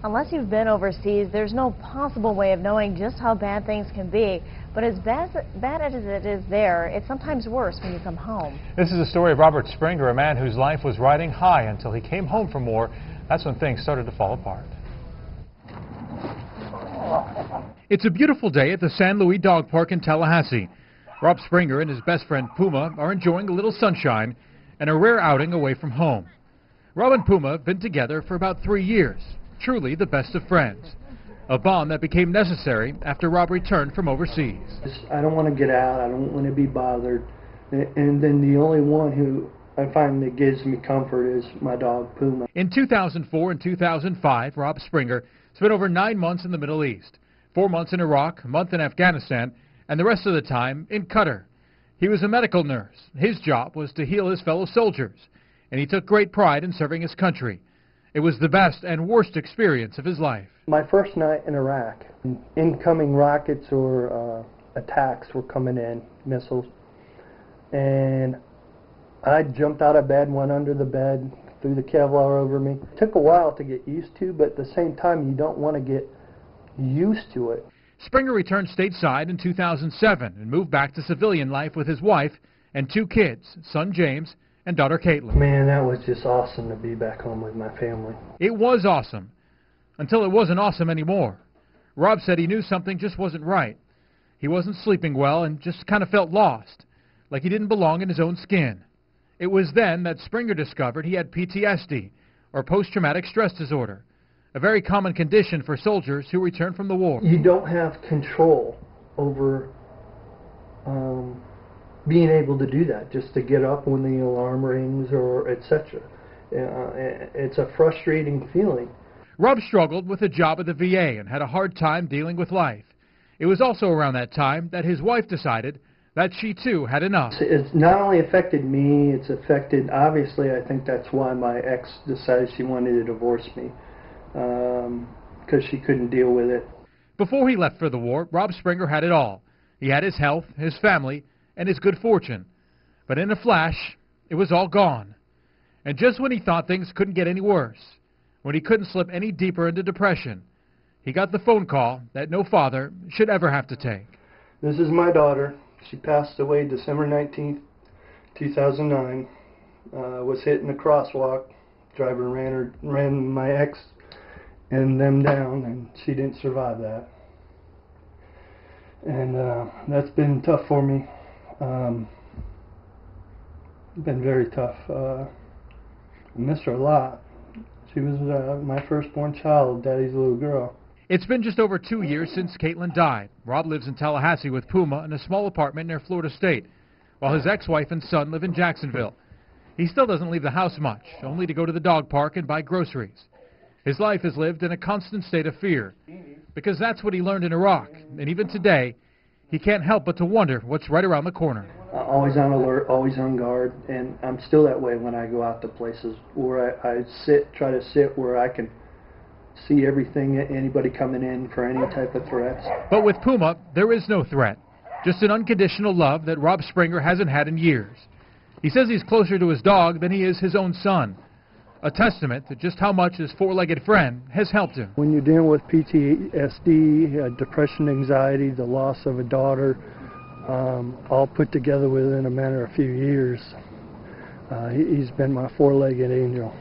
Unless you've been overseas, there's no possible way of knowing just how bad things can be. But as bad as it is there, it's sometimes worse when you come home. This is the story of Robert Springer, a man whose life was riding high until he came home from war. That's when things started to fall apart. It's a beautiful day at the San Luis Dog Park in Tallahassee. Rob Springer and his best friend Puma are enjoying a little sunshine and a rare outing away from home. Rob and Puma have been together for about 3 years, truly the best of friends. A bond that became necessary after Rob returned from overseas. I don't want to get out, I don't want to be bothered, and then the only one who I find that gives me comfort is my dog Puma. In 2004 and 2005, Rob Springer spent over 9 months in the Middle East, 4 months in Iraq, a month in Afghanistan, and the rest of the time in Qatar. He was a medical nurse. His job was to heal his fellow soldiers, and he took great pride in serving his country. It was the best and worst experience of his life. My first night in Iraq, incoming rockets or attacks were coming in, missiles, and I jumped out of bed, went under the bed, threw the Kevlar over me. It took a while to get used to, but at the same time you don't want to get used to it. Springer returned stateside in 2007 and moved back to civilian life with his wife and 2 kids, son James and daughter Caitlin. Man, that was just awesome to be back home with my family. It was awesome, until it wasn't awesome anymore. Rob said he knew something just wasn't right. He wasn't sleeping well and just kind of felt lost, like he didn't belong in his own skin. It was then that Springer discovered he had PTSD, or post-traumatic stress disorder, a very common condition for soldiers who return from the war. You don't have control over being able to do that, just to get up when the alarm rings or etc. It's a frustrating feeling. Rob struggled with a job at the VA and had a hard time dealing with life. It was also around that time that his wife decided that she too had enough. It's not only affected me, it's affected, obviously I think that's why my ex decided she wanted to divorce me, because she couldn't deal with it. Before he left for the war, Rob Springer had it all. He had his health, his family, and his good fortune. But in a flash, it was all gone. And just when he thought things couldn't get any worse, when he couldn't slip any deeper into depression, he got the phone call that no father should ever have to take. This is my daughter. She passed away December 19th, 2009. Was hit in a crosswalk. Driver ran my ex and them down, and she didn't survive that. And that's been tough for me. Been very tough. I miss her a lot. She was my firstborn child, Daddy's little girl. It's been just over 2 years since Caitlin died. Rob lives in Tallahassee with Puma in a small apartment near Florida State, while his ex-wife and son live in Jacksonville. He still doesn't leave the house much, only to go to the dog park and buy groceries. His life is lived in a constant state of fear, because that's what he learned in Iraq, and even today, he can't help but to wonder what's right around the corner. Always on alert, always on guard, and I'm still that way when I go out to places where I try to sit where I can see everything, anybody coming in for any type of threats. But with Puma, there is no threat, just an unconditional love that Rob Springer hasn't had in years. He says he's closer to his dog than he is his own son, a testament to just how much his 4-legged friend has helped him. When you're dealing with PTSD, depression, anxiety, the loss of a daughter, all put together within a matter of a few years, he's been my 4-legged angel.